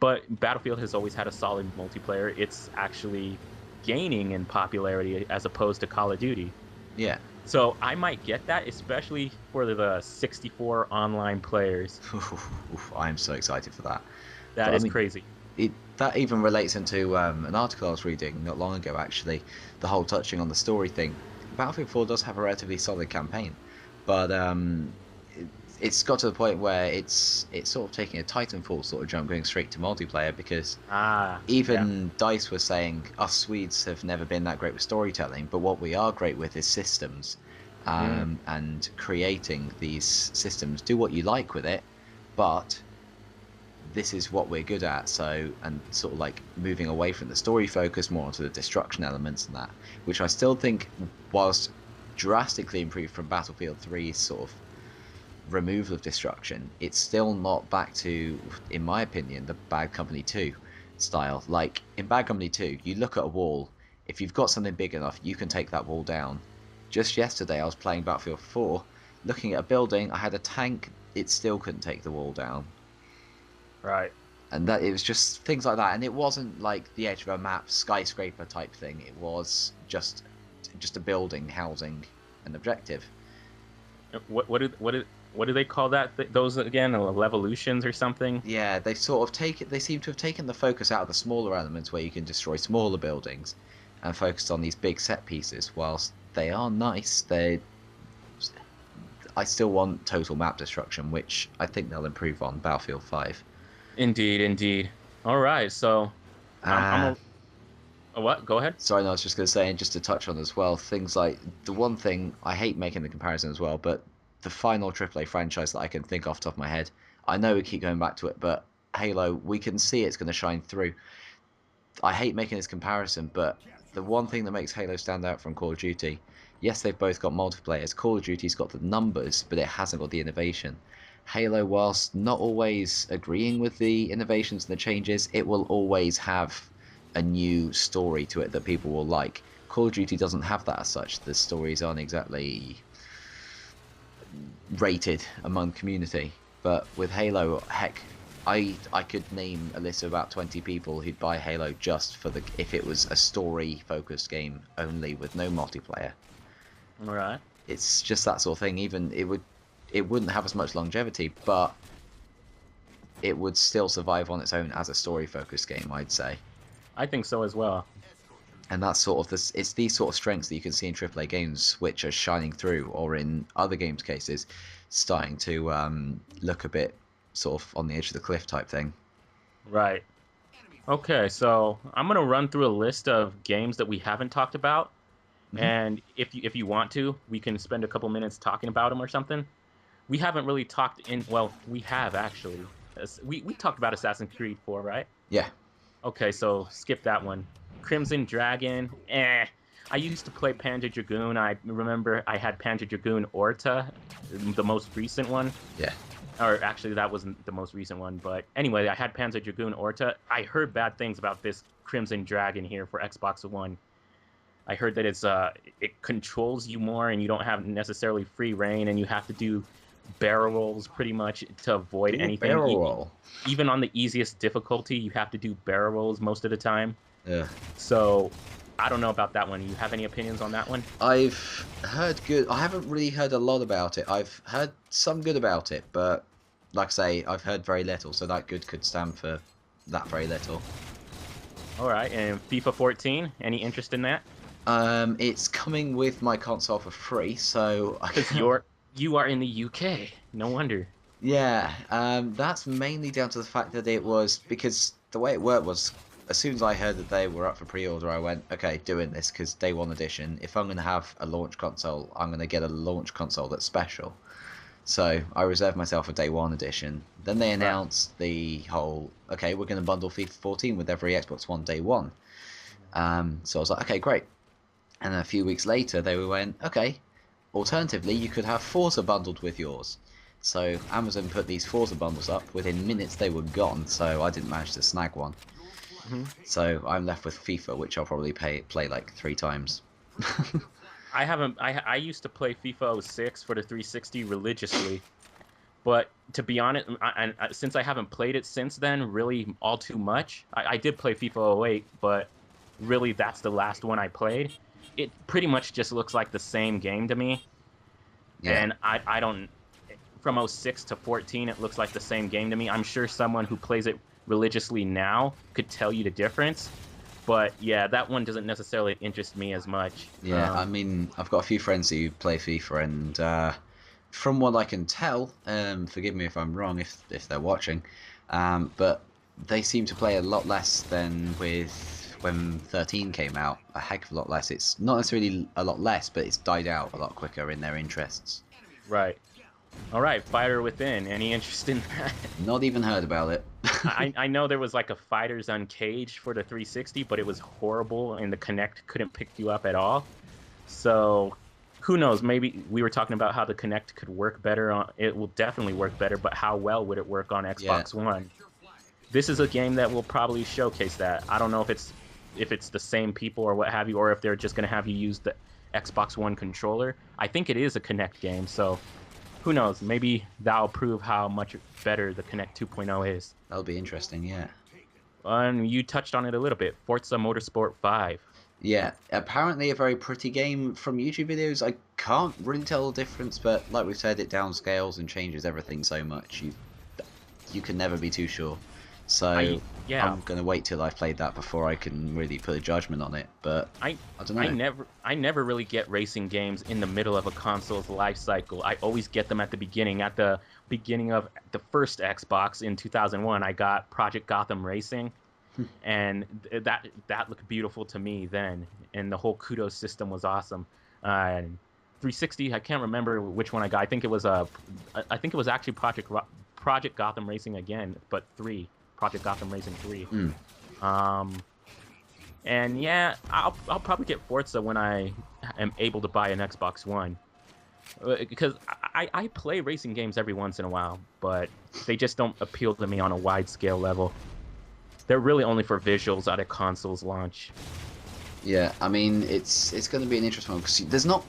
but Battlefield has always had a solid multiplayer. It's actually gaining in popularity as opposed to Call of Duty. Yeah. So I might get that, especially for the 64 online players. I'm so excited for that. That But I is mean, crazy. that even relates into an article I was reading not long ago, actually. The whole touching on the story thing. Battlefield 4 does have a relatively solid campaign, but it's got to the point where it's sort of taking a Titanfall sort of jump, going straight to multiplayer, because Yeah. even DICE was saying us Swedes have never been that great with storytelling, but what we are great with is systems, Mm. and creating these systems. Do what you like with it, but this is what we're good at. So, and sort of like moving away from the story focus more onto the destruction elements and that, which I still think, whilst drastically improved from Battlefield 3's sort of removal of destruction, it's still not back to, in my opinion, the Bad Company 2 style. Like in Bad Company 2, you look at a wall, if you've got something big enough, you can take that wall down. Just yesterday, I was playing Battlefield 4, looking at a building, I had a tank, it still couldn't take the wall down. Right. And that it was just things like that, and it wasn't like the edge of a map skyscraper type thing. It was just a building housing an objective. What do they call that? Those again, Levolutions or something? Yeah, they seem to have taken the focus out of the smaller elements where you can destroy smaller buildings, and focused on these big set pieces. Whilst they are nice, I still want total map destruction, which I think they'll improve on Battlefield 5. Indeed, indeed. All right, so I'm Uh, a what? Go ahead. Sorry, no, I was just going to say, and just to touch on as well, things like the one thing I hate making the comparison as well, but the final AAA franchise that I can think off the top of my head, I know we keep going back to it, but Halo, we can see it's going to shine through. I hate making this comparison, but the one thing that makes Halo stand out from Call of Duty, yes, they've both got multiplayers. Call of Duty's got the numbers, but it hasn't got the innovation. Halo, whilst not always agreeing with the innovations and the changes, it will always have a new story to it that people will like. Call of Duty doesn't have that as such. The stories aren't exactly rated among the community. But with Halo, heck, I could name a list of about 20 people who'd buy Halo just for the if it was a story focused game only with no multiplayer. All right. It's just that sort of thing. Even it wouldn't have as much longevity, but it would still survive on its own as a story focused game, I'd say. I think so as well. And that's sort of this. It's these sort of strengths that you can see in AAA games, which are shining through, or in other games' cases, starting to look a bit sort of on the edge of the cliff type thing. Right. Okay, so I'm gonna run through a list of games that we haven't talked about, Hmm. and if you want to, we can spend a couple minutes talking about them or something. We haven't really talked in. Well, we have actually. We talked about Assassin's Creed 4, right? Yeah. Okay, so skip that one. Crimson Dragon, eh. I used to play Panzer Dragoon. I remember I had Panzer Dragoon Orta, the most recent one. Yeah. Or actually, that wasn't the most recent one. But anyway, I had Panzer Dragoon Orta. I heard bad things about this Crimson Dragon here for Xbox One. I heard that it controls you more and you don't have necessarily free reign and you have to do barrel rolls pretty much to avoid Ooh, anything. barrel roll. Even on the easiest difficulty, you have to do barrel rolls most of the time. Yeah. So I don't know about that one. You have any opinions on that one? I've heard good. I haven't really heard a lot about it. I've heard some good about it, but like I say, I've heard very little. So that good could stand for that very little. All right. And FIFA 14, any interest in that? It's coming with my console for free, so Because you are in the UK. No wonder. yeah. That's mainly down to the fact that it was because the way it worked was as soon as I heard that they were up for pre-order, I went, okay, doing this because day one edition. If I'm going to have a launch console, I'm going to get a launch console that's special. So I reserved myself a day one edition. Then they announced the whole, okay, we're going to bundle FIFA 14 with every Xbox One day one. So I was like, okay, great. And then a few weeks later, they went, okay, alternatively, you could have Forza bundled with yours. So Amazon put these Forza bundles up. Within minutes, they were gone, so I didn't manage to snag one. Hmm. So I'm left with FIFA, which I'll probably play like 3 times. I haven't. I used to play FIFA 06 for the 360 religiously, But to be honest, since I haven't played it since then, really all too much. I did play FIFA 08, but really that's the last one I played. It pretty much just looks like the same game to me. Yeah. And I don't, from 06 to 14, it looks like the same game to me. I'm sure someone who plays it religiously now could tell you the difference. But yeah, that one doesn't necessarily interest me as much. Yeah, I mean, I've got a few friends who play FIFA, and from what I can tell, forgive me if I'm wrong if they're watching, but they seem to play a lot less than with when 13 came out. A heck of a lot less. It's not necessarily a lot less, but it's died out a lot quicker in their interests. Right. All right, Fighter Within. Any interest in that? Not even heard about it. I know there was like a Fighters Uncaged for the 360, but it was horrible, and the Kinect couldn't pick you up at all. So who knows? Maybe we were talking about how the Kinect could work better. It will definitely work better, but how well would it work on Xbox One? This is a game that will probably showcase that. I don't know if it's the same people or what have you, or if they're just going to have you use the Xbox One controller. I think it is a Kinect game, so who knows? Maybe that'll prove how much better the Kinect 2.0 is. That'll be interesting, yeah. You touched on it a little bit. Forza Motorsport 5. Yeah, apparently a very pretty game from YouTube videos. I can't really tell the difference, but like we've said, it downscales and changes everything so much. You can never be too sure. So I'm gonna wait till I've played that before I can really put a judgment on it. But I don't know. I never really get racing games in the middle of a console's life cycle. I always get them at the beginning. At the beginning of the first Xbox in 2001, I got Project Gotham Racing, and that looked beautiful to me then. And the whole kudos system was awesome. 360, I can't remember which one I got. I think it was actually Project Gotham Racing again, but 3. Project Gotham Racing 3. And yeah, I'll probably get Forza when I am able to buy an Xbox One, because I play racing games every once in a while, but they just don't appeal to me on a wide scale level. They're really only for visuals at a console's launch. Yeah, I mean it's going to be an interesting one because there's not,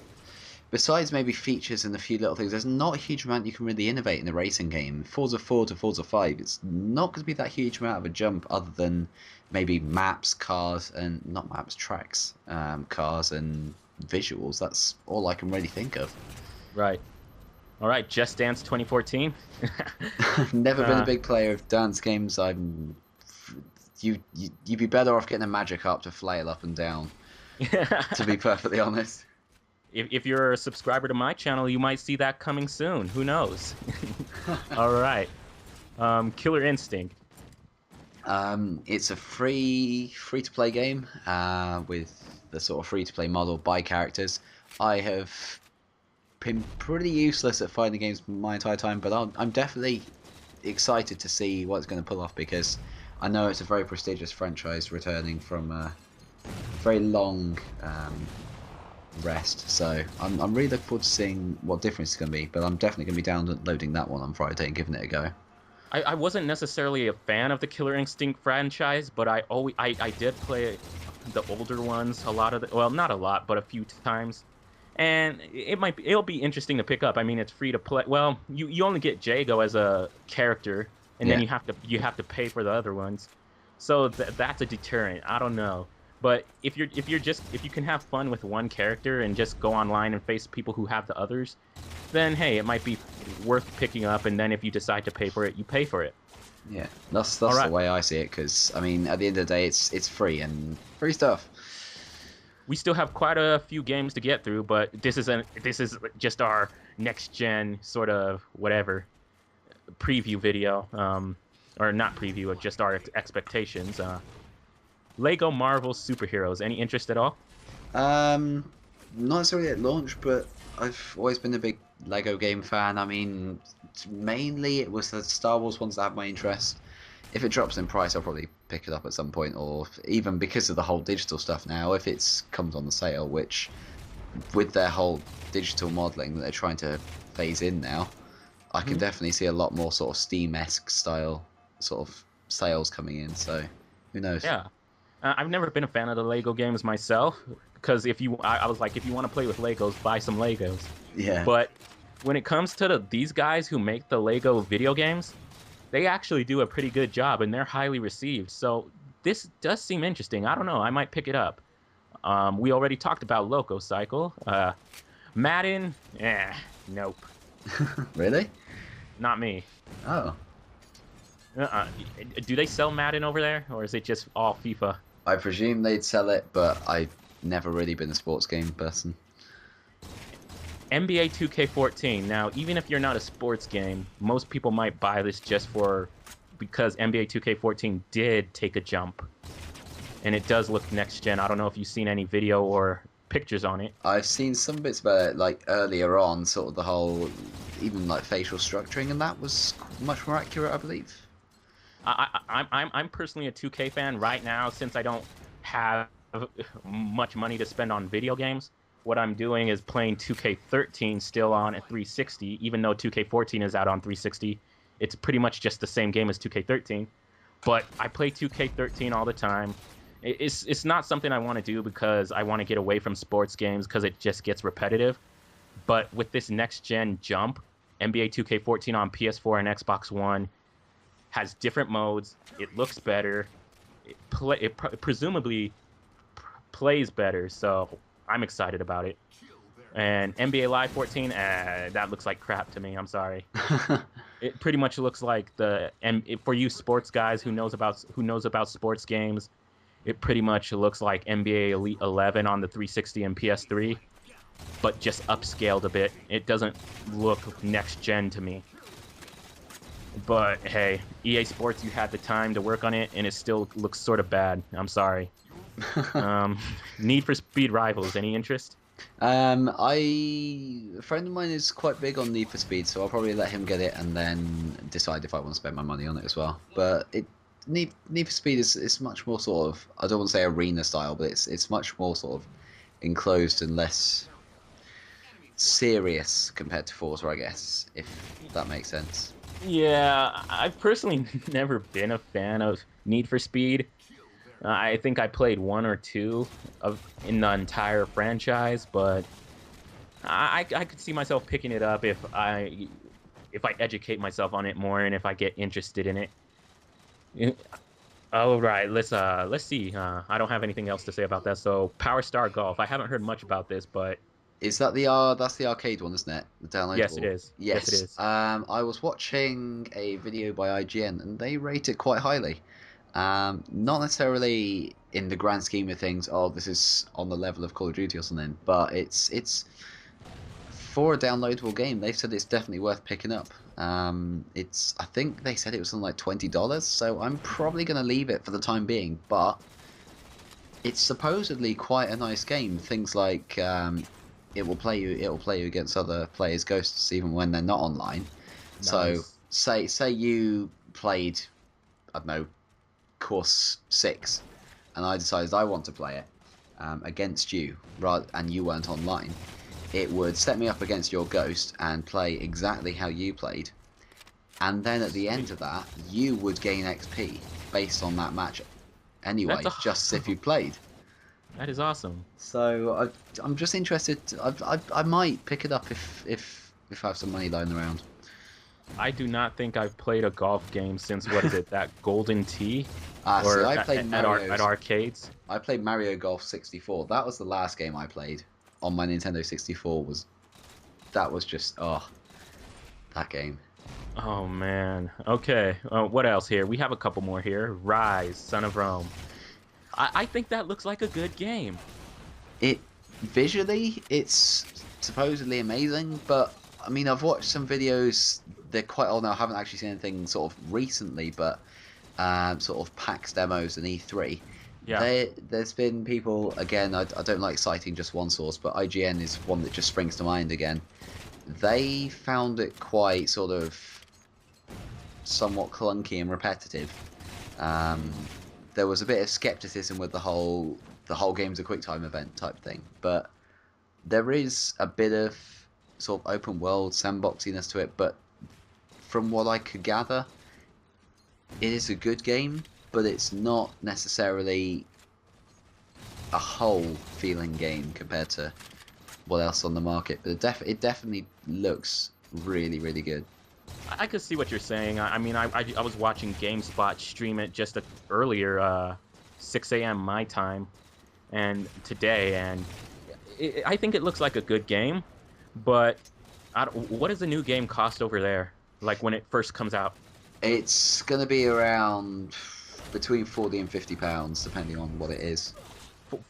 besides maybe features and a few little things, there's not a huge amount you can really innovate in a racing game. Forza 4 to Forza 5, it's not going to be that huge amount of a jump other than maybe maps, cars, and not maps, tracks, cars and visuals. That's all I can really think of. Right. All right, Just Dance 2014. I've never been a big player of dance games. You'd be better off getting a magic harp to flail up and down, to be perfectly honest. If you're a subscriber to my channel, you might see that coming soon. Who knows? All right. Killer Instinct. It's a free-to-play game with the sort of free-to-play model by characters. I have been pretty useless at finding games my entire time, but I'm definitely excited to see what it's going to pull off, because I know it's a very prestigious franchise returning from a very long rest, so I'm really looking forward to seeing what difference it's going to be. But I'm definitely going to be downloading that one on Friday and giving it a go. I wasn't necessarily a fan of the Killer Instinct franchise, but I did play the older ones a lot of well, not a lot, but a few times, and it'll be interesting to pick up. I mean, it's free to play. Well, you only get Jago as a character, and then you have to pay for the other ones, so that's a deterrent. I don't know. But if you can have fun with one character and just go online and face people who have the others, then hey, it might be worth picking up. And then if you decide to pay for it, you pay for it. Yeah, that's the way I see it. Because I mean, at the end of the day, it's free and free stuff. We still have quite a few games to get through, but this is just our next gen sort of whatever preview video, or not preview, just our expectations. Lego Marvel Superheroes. Any interest at all? Not necessarily at launch, but I've always been a big Lego game fan. I mean, mainly it was the Star Wars ones that have my interest. If it drops in price, I'll probably pick it up at some point, or even because of the whole digital stuff now, if it comes on the sale, which with their whole digital modeling that they're trying to phase in now, I can definitely see a lot more sort of Steam-esque style sort of sales coming in, so who knows? Yeah. I've never been a fan of the Lego games myself, because I was like, if you want to play with Legos, buy some Legos. Yeah. But when it comes to these guys who make the Lego video games, they actually do a pretty good job, and they're highly received. So this does seem interesting. I don't know. I might pick it up. We already talked about Loco Cycle. Madden, nope, Really? not me. Oh. Do they sell Madden over there, or is it just all FIFA? I presume they'd sell it, but I've never really been a sports game person. NBA 2K14. Now, even if you're not a sports game, most people might buy this just because NBA 2K14 did take a jump. And it does look next gen. I don't know if you've seen any video or pictures on it. I've seen some bits about it, like earlier on, sort of the whole, even like facial structuring, and that was much more accurate, I believe. I'm personally a 2K fan right now, since I don't have much money to spend on video games. What I'm doing is playing 2K13 still on a 360, even though 2K14 is out on 360. It's pretty much just the same game as 2K13. But I play 2K13 all the time. It's not something I want to do because I want to get away from sports games because it just gets repetitive. But with this next-gen jump, NBA 2K14 on PS4 and Xbox One has different modes. It looks better. It presumably plays better, so I'm excited about it. And NBA Live 14, that looks like crap to me. I'm sorry. It pretty much looks like for you sports guys who knows about sports games, it pretty much looks like NBA Elite 11 on the 360 and PS3, but just upscaled a bit. It doesn't look next gen to me. But hey, EA Sports, you had the time to work on it, and it still looks sort of bad. I'm sorry. Need for Speed Rivals, any interest? A friend of mine is quite big on Need for Speed, so I'll probably let him get it and then decide if I want to spend my money on it as well. But Need for Speed is much more sort of, I don't want to say arena style, but it's much more sort of enclosed and less serious compared to Forza, I guess, if that makes sense. Yeah, I've personally never been a fan of Need for Speed. I think I played one or two in the entire franchise, but I could see myself picking it up if I educate myself on it more and if I get interested in it. All right, let's see. I don't have anything else to say about that. So, Power Star Golf. I haven't heard much about this, but is that that's the arcade one, isn't it? The downloadable. Yes, it is. Yes, it is. I was watching a video by IGN, and they rate it quite highly. Not necessarily in the grand scheme of things. Oh, this is on the level of Call of Duty or something, but it's for a downloadable game. They said it's definitely worth picking up. I think they said it was something like $20, so I'm probably going to leave it for the time being. But it's supposedly quite a nice game. Things like it will play you against other players' ghosts even when they're not online. Nice. So say you played, I don't know, course 6, and I decided I want to play it against you, and you weren't online. It would set me up against your ghost and play exactly how you played, and then at the end of that, you would gain XP based on that match anyway, just as if you played. That is awesome. So I'm just interested. I might pick it up if I have some money lying around. I do not think I've played a golf game since, what is it, that Golden Tee? So I played at arcades. I played Mario Golf 64. That was the last game I played on my Nintendo 64. That was just that game. Oh man. Okay. What else here? We have a couple more here. Rise, Son of Rome. I think that looks like a good game. Visually, it's supposedly amazing, but I mean, I've watched some videos. They're quite old now. I haven't actually seen anything sort of recently, but sort of PAX demos and E3. Yeah. There's been people, again, I don't like citing just one source, but IGN is one that just springs to mind again. They found it quite sort of somewhat clunky and repetitive. There was a bit of skepticism with the whole game's a QuickTime event type thing, but there is a bit of sort of open world sandboxiness to it, but from what I could gather, it is a good game, but it's not necessarily a whole feeling game compared to what else on the market, but it definitely looks really, really good. I could see what you're saying. I mean, I was watching GameSpot stream it just earlier, 6 a.m. my time, and today, and I think it looks like a good game, but what does the new game cost over there? Like when it first comes out? It's gonna be around between 40 and 50 pounds, depending on what it is.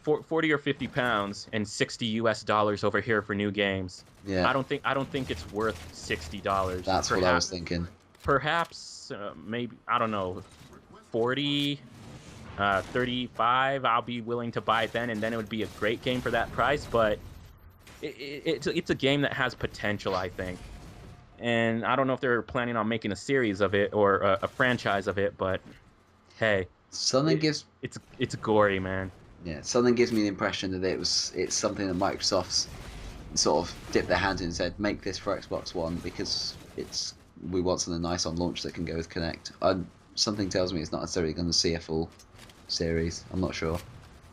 40 or 50 pounds and $60 over here for new games. Yeah, I don't think it's worth $60. that's what I was thinking. Perhaps maybe, I don't know, 40, 35. I'll be willing to buy it then, and then it would be a great game for that price. But it's a game that has potential, I think. And I don't know if they're planning on making a series of it or a franchise of it, but hey, it's gory, man. Yeah, something gives me the impression that it's something that Microsoft's sort of dipped their hand in and said, make this for Xbox One because we want something nice on launch that can go with Kinect. Something tells me it's not necessarily going to see a full series. I'm not sure.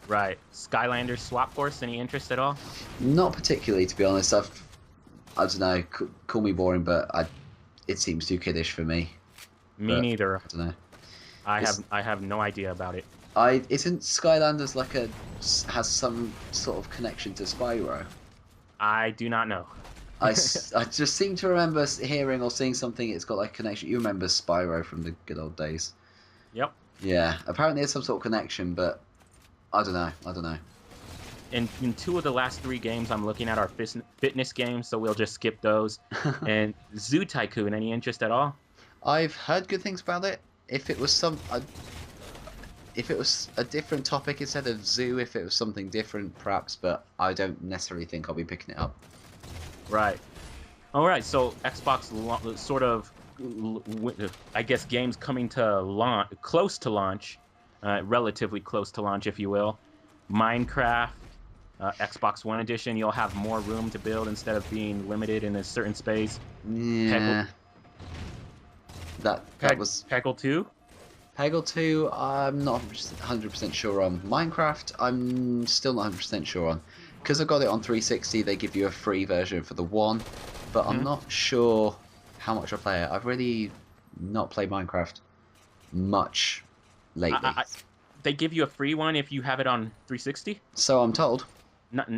Right. Skylanders Swap Force, any interest at all? Not particularly, to be honest. I don't know. Call me boring, but it seems too kiddish for me. Me neither. I don't know. I have no idea about it. Isn't Skylanders has some sort of connection to Spyro? I do not know. I just seem to remember hearing or seeing something. It's got like a connection. You remember Spyro from the good old days? Yep. Yeah. Apparently, there's some sort of connection, but I don't know. In 2 of the last 3 games I'm looking at are fitness games, so we'll just skip those. And Zoo Tycoon, any interest at all? I've heard good things about it. If it was a different topic instead of zoo, if it was something different, perhaps, but I don't necessarily think I'll be picking it up. Right. All right. So Xbox sort of, I guess, games coming to launch, close to launch, relatively close to launch, if you will. Minecraft, Xbox One edition. You'll have more room to build instead of being limited in a certain space. Yeah. That was Peggle 2. Peggle 2, I'm not 100% sure on. Minecraft, I'm still not 100% sure on. Because I got it on 360, they give you a free version for the One, but I'm not sure how much I play it. I've really not played Minecraft much lately. They give you a free one if you have it on 360? So I'm told.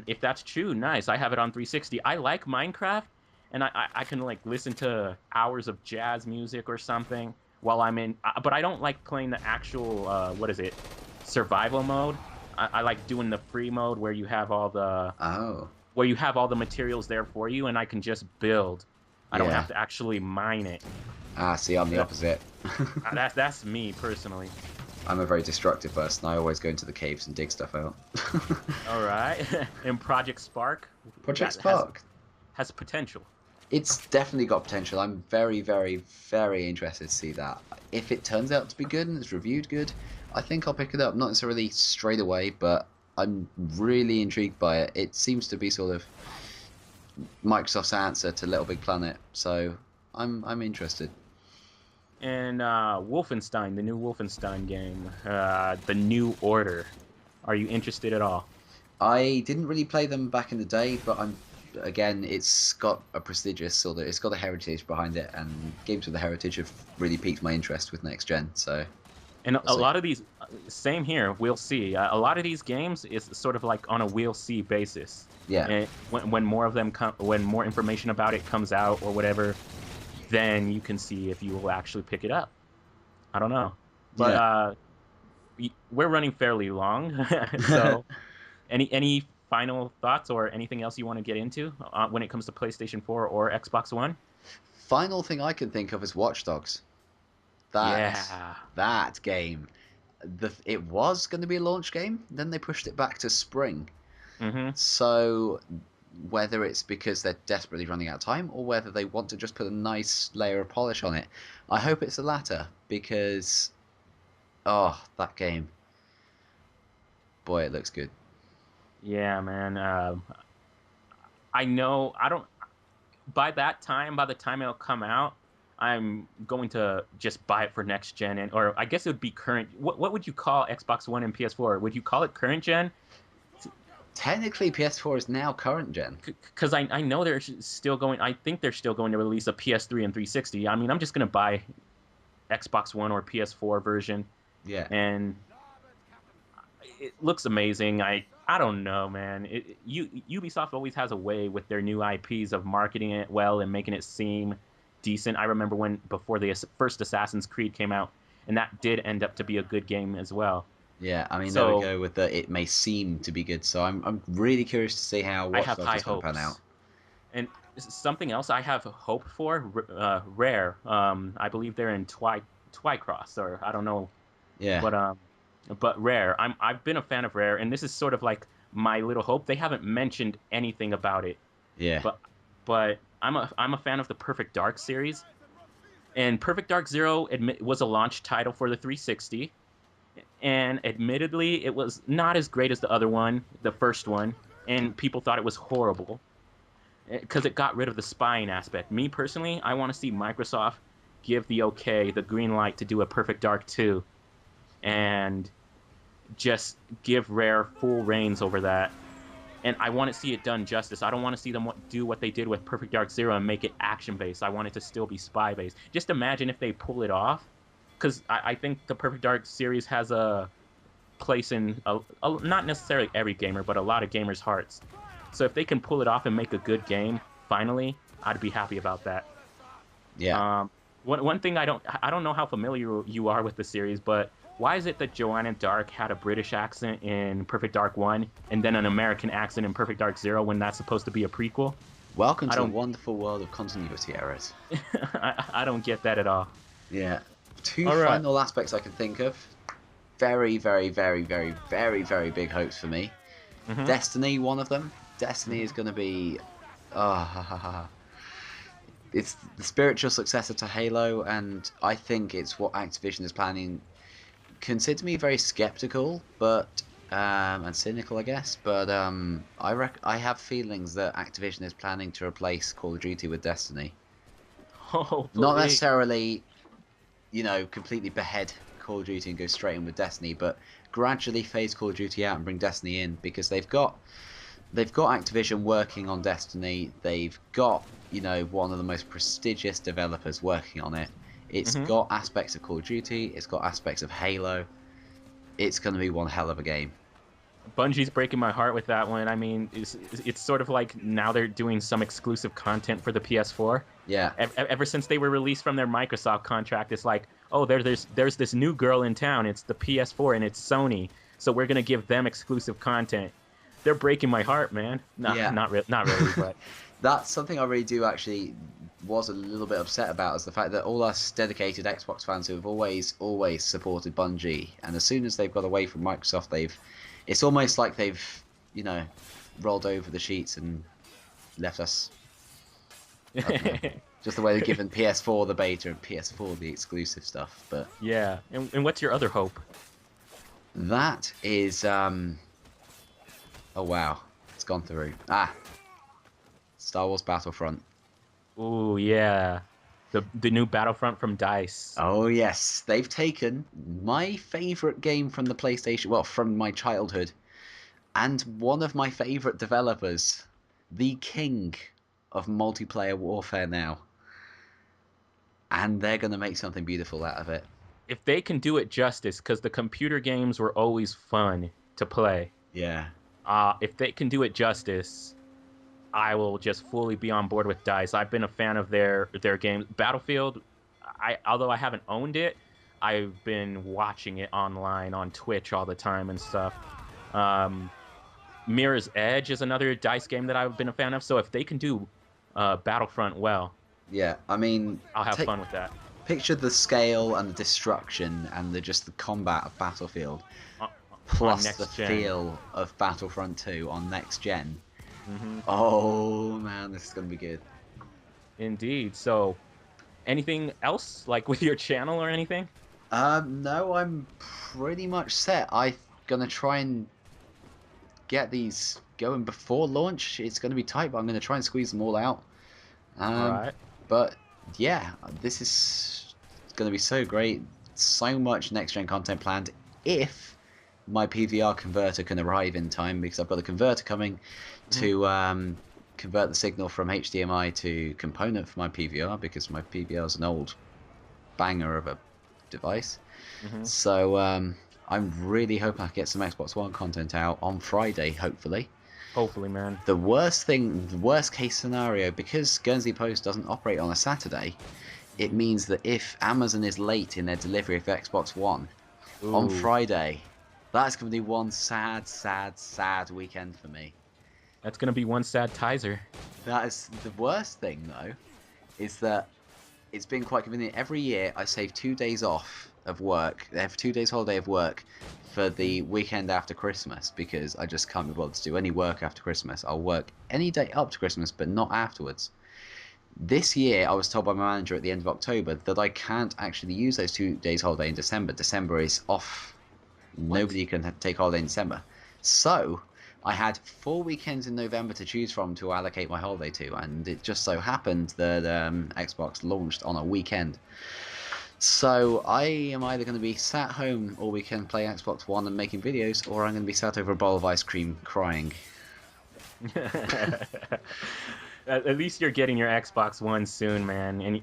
If that's true, nice. I have it on 360. I like Minecraft, and I can like listen to hours of jazz music or something while I'm in. But I don't like playing the actual survival mode. I like doing the free mode where you have all the materials there for you, and I can just build. I don't have to actually mine it. See, I'm the opposite. That's me personally. I'm a very destructive person. I always go into the caves and dig stuff out. All right. And Project Spark? Project Spark has potential. It's definitely got potential. I'm very, very, very interested to see that. If it turns out to be good and it's reviewed good, I think I'll pick it up. Not necessarily straight away, but I'm really intrigued by it. It seems to be sort of Microsoft's answer to Little Big Planet, so I'm interested. And Wolfenstein, the new Wolfenstein game, The New Order. Are you interested at all? I didn't really play them back in the day, but again, it's got a prestigious it's got a heritage behind it, and games with a heritage have really piqued my interest with next gen. So, and a lot of these, same here. We'll see. A lot of these games is sort of like on a we'll see basis. Yeah. And when more of them when more information about it comes out or whatever, then you can see if you will actually pick it up. I don't know, but we're running fairly long, so any final thoughts or anything else you want to get into when it comes to PlayStation 4 or Xbox One? Final thing I can think of is Watch Dogs. That game. It was going to be a launch game, then they pushed it back to spring. Mm-hmm. So whether it's because they're desperately running out of time or whether they want to just put a nice layer of polish on it, I hope it's the latter, because that game, boy, it looks good. Yeah, man. I know. By the time it'll come out, I'm going to just buy it for next gen, or I guess it would be current. What would you call Xbox One and PS4? Would you call it current gen? Technically, PS4 is now current gen. Because I know they're still going. I think they're still going to release a PS3 and 360. I mean, I'm just gonna buy Xbox One or PS4 version, Yeah. and it looks amazing. I don't know, man. Ubisoft always has a way with their new IPs of marketing it well and making it seem decent. I remember when before the first Assassin's Creed came out, and that did end up to be a good game as well. Yeah, I mean, there we So go with the it may seem to be good. So I'm really curious to see how I Watch have Dogs high is going to pan out. hopes. And something else I have hope for, Rare. I believe they're in Twycross, or I don't know, Yeah, but Rare. I've been a fan of Rare, and this is sort of like my little hope. They haven't mentioned anything about it, yeah. but I'm a fan of the Perfect Dark series, and Perfect Dark Zero was a launch title for the 360, and admittedly, it was not as great as the other one, the first one, and people thought it was horrible because it got rid of the spying aspect. Me personally, I want to see Microsoft give the okay, the green light to do a Perfect Dark 2, and just give Rare full reins over that. And I want to see it done justice. I don't want to see them do what they did with Perfect Dark Zero and make it action based. I want it to still be spy based. Just imagine if they pull it off, because I think the Perfect Dark series has a place in not necessarily every gamer, but a lot of gamers' hearts. So if they can pull it off and make a good game, finally, I'd be happy about that. Yeah. One thing I don't know how familiar you are with the series, but why is it that Joanna Dark had a British accent in Perfect Dark 1 and then an American accent in Perfect Dark 0 when that's supposed to be a prequel? Welcome I to the don't wonderful world of continuity errors. I don't get that at all. Yeah. Two All right. final aspects I can think of. Very, very, very, very, very, very big hopes for me. Mm-hmm. Destiny, one of them. Destiny is going to be. It's the spiritual successor to Halo, and I think it's what Activision is planning. Consider me very skeptical, but and cynical, I guess. But I have feelings that Activision is planning to replace Call of Duty with Destiny. Not Hopefully. necessarily, completely behead Call of Duty and go straight in with Destiny, but gradually phase Call of Duty out and bring Destiny in because they've got Activision working on Destiny. They've got, one of the most prestigious developers working on it. It's Mm-hmm. got aspects of Call of Duty. It's got aspects of Halo. It's going to be one hell of a game. Bungie's breaking my heart with that one. I mean, it's sort of like now they're doing some exclusive content for the PS4. Yeah. Ever since they were released from their Microsoft contract, it's like, oh, there's this new girl in town. It's the PS4 and it's Sony, so we're gonna give them exclusive content. They're breaking my heart, man. Yeah. Not really, but That's something I really do actually was a little bit upset about, is the fact that all us dedicated Xbox fans who have always supported Bungie, and as soon as they've got away from Microsoft, it's almost like they've, rolled over the sheets and left us. I don't know, just the way they've given PS4 the beta and PS4 the exclusive stuff. But yeah. And what's your other hope? that is, oh wow, it's gone through. Star Wars Battlefront. Ooh, yeah, the new Battlefront from DICE. Oh yes, they've taken my favorite game from the PlayStation, well, from my childhood, and one of my favorite developers, the king of multiplayer warfare now, and they're going to make something beautiful out of it. If they can do it justice, because the computer games were always fun to play. Yeah. If they can do it justice, I will just fully be on board with DICE. I've been a fan of their games. Battlefield, although I haven't owned it, I've been watching it online on Twitch all the time and stuff. Mirror's Edge is another DICE game that I've been a fan of. So if they can do Battlefront well, Yeah, I mean, I'll have fun with that. picture the scale and the destruction and just the combat of Battlefield, On plus the next gen. feel of Battlefront 2 on next gen. Mm-hmm. Oh man, this is gonna be good. Indeed. So, anything else like with your channel or anything? No, I'm pretty much set. I'm gonna try and get these going before launch. It's gonna be tight, but I'm gonna try and squeeze them all out. All right. But yeah, this is gonna be so great. So much next gen content planned. If my PVR converter can arrive in time, because I've got a converter coming to convert the signal from HDMI to component for my PVR, because my PVR is an old banger of a device. So I'm really hoping I can get some Xbox One content out on Friday, hopefully. Hopefully, man. The worst case scenario, because Guernsey Post doesn't operate on a Saturday, it means that if Amazon is late in their delivery of the Xbox One on Friday, that's going to be one sad weekend for me. That's going to be one sad Tyzer. That is the worst thing, though, is that it's been quite convenient. Every year I save 2 days off of work. They have 2 days holiday of work for the weekend after Christmas, because I just can't be bothered to do any work after Christmas. I'll work any day up to Christmas, but not afterwards. This year, I was told by my manager at the end of October that I can't actually use those 2 days holiday in December. December is off. Nobody can take holiday in December. So I had 4 weekends in November to choose from to allocate my holiday to, and it just so happened that Xbox launched on a weekend. So I am either going to be sat home all weekend playing Xbox One and making videos, or I'm going to be sat over a bowl of ice cream crying. At least you're getting your Xbox One soon, man,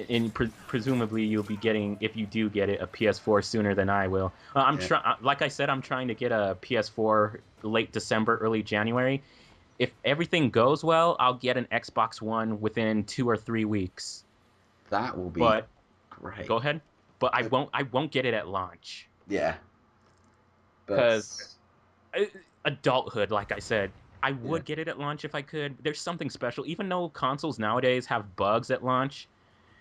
and presumably you'll be getting, if you do get it, a PS4 sooner than I will. Like I said, I'm trying to get a PS4 late December, early January. If everything goes well, I'll get an Xbox One within 2 or 3 weeks. That will be great. Go ahead. But I won't get it at launch. Yeah. Because adulthood, like I said. I would get it at launch if I could. There's something special. Even though consoles nowadays have bugs at launch,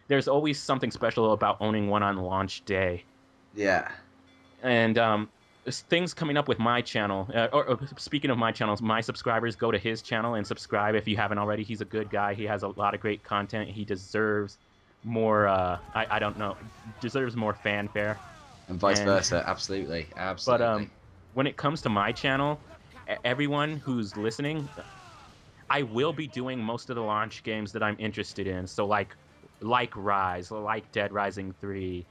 there's always something special about owning one on launch day. Yeah. And things coming up with my channel. Or speaking of my channels, my subscribers, go to his channel and subscribe if you haven't already. He's a good guy. He has a lot of great content. He deserves more, I don't know, deserves more fanfare. And vice versa. Absolutely. But when it comes to my channel, everyone who's listening, I will be doing most of the launch games that I'm interested in. So like Rise, like Dead Rising 3.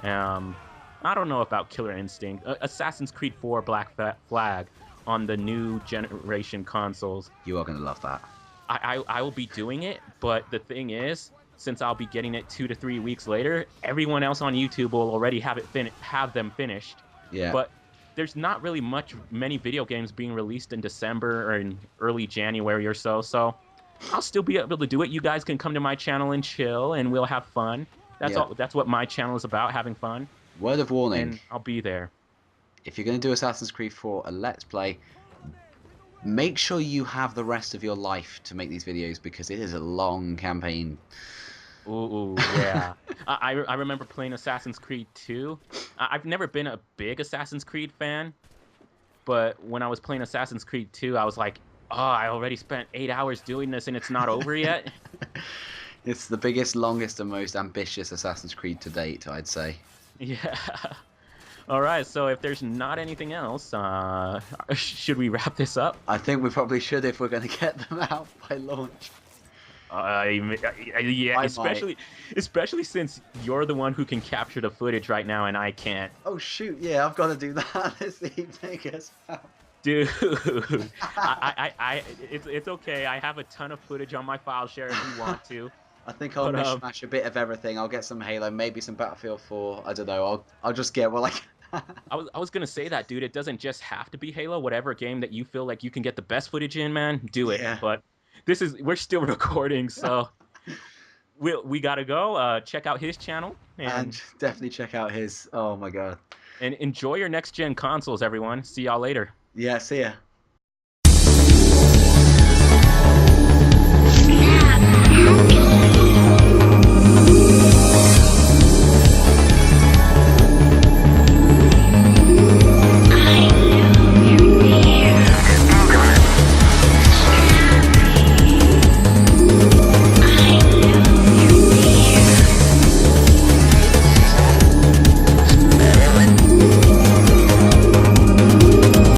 I don't know about Killer Instinct. Assassin's Creed 4 Black Flag on the new generation consoles. You are going to love that. I will be doing it, but the thing is, since I'll be getting it 2 to 3 weeks later, everyone else on YouTube will already have them finished. Yeah. But there's not really many video games being released in December or in early January or so. So I'll still be able to do it. You guys can come to my channel and chill, and we'll have fun. That's what my channel is about, having fun. Word of warning. And I'll be there. If you're going to do Assassin's Creed 4, a Let's Play, make sure you have the rest of your life to make these videos, because it is a long campaign. Ooh, yeah. I remember playing Assassin's Creed 2. I've never been a big Assassin's Creed fan, but when I was playing Assassin's Creed 2, I was like, oh, I already spent 8 hours doing this and it's not over yet. It's the biggest, longest, and most ambitious Assassin's Creed to date, I'd say. Yeah. All right, so if there's not anything else, should we wrap this up? I think we probably should, if we're going to get them out by launch. Yeah, especially since you're the one who can capture the footage right now and I can't. Oh shoot! Yeah, I've got to do that this evening as well. Dude, it's okay. I have a ton of footage on my file share if you want to. I think I'll mishmash a bit of everything. I'll get some Halo, maybe some Battlefield 4. I don't know. I'll just get what I can. I was gonna say that, dude. It doesn't just have to be Halo. Whatever game that you feel like you can get the best footage in, man, do it. Yeah. But we're still recording, so we gotta go. Check out his channel and definitely check out his. Oh my god! And enjoy your next gen consoles, everyone. See y'all later. Yeah, see ya.